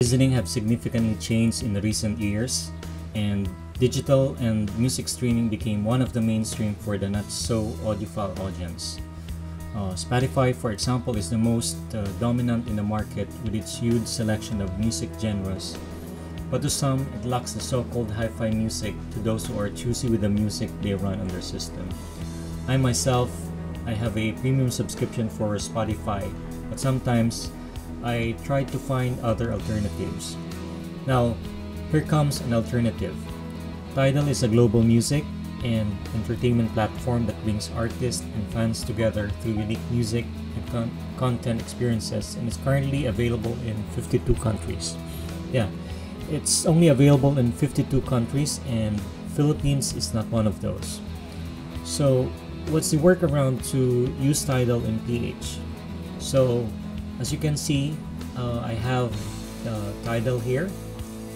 Listening have significantly changed in the recent years, and digital and music streaming became one of the mainstream for the not-so-audiophile audience. Spotify, for example, is the most dominant in the market with its huge selection of music genres, but to some, it lacks the so-called hi-fi music to those who are choosy with the music they run on their system. I myself, I have a premium subscription for Spotify, but sometimes I try to find other alternatives. Now, here comes an alternative. Tidal is a global music and entertainment platform that brings artists and fans together through unique music and content experiences, and is currently available in 52 countries. Yeah, it's only available in 52 countries, and Philippines is not one of those. So, what's the workaround to use Tidal in PH? So, as you can see, I have Tidal here.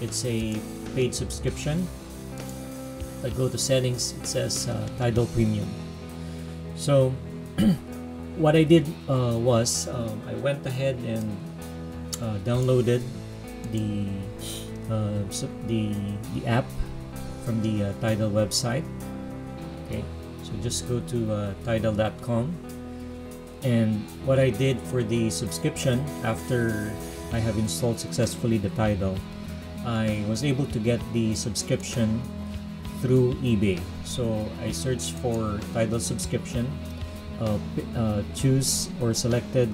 It's a paid subscription. If I go to settings, it says Tidal Premium. So what I did was I went ahead and downloaded the app from the Tidal website. Okay, so just go to tidal.com. And what I did for the subscription, after I have installed successfully the Tidal, I was able to get the subscription through eBay. So I searched for Tidal subscription, choose or selected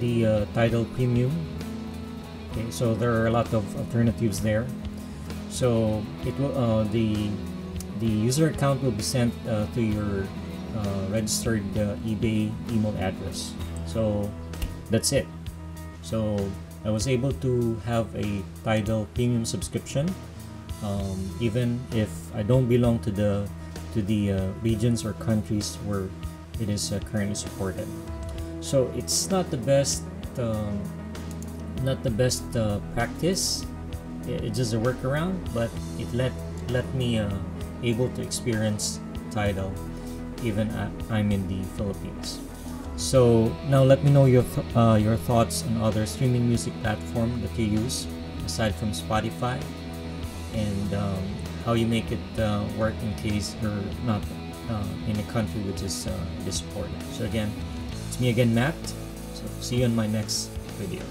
the Tidal Premium. Okay, so there are a lot of alternatives there. So it will the user account will be sent to your registered eBay email address. So that's it. So I was able to have a Tidal Premium subscription, even if I don't belong to the regions or countries where it is currently supported. So it's not the best practice. It's just a workaround, but it let me able to experience Tidal even I'm in the Philippines. So now let me know your thoughts on other streaming music platform that you use aside from Spotify, and how you make it work in case you're not in a country which is supported. So again, it's me again, Matt. So see you in my next video.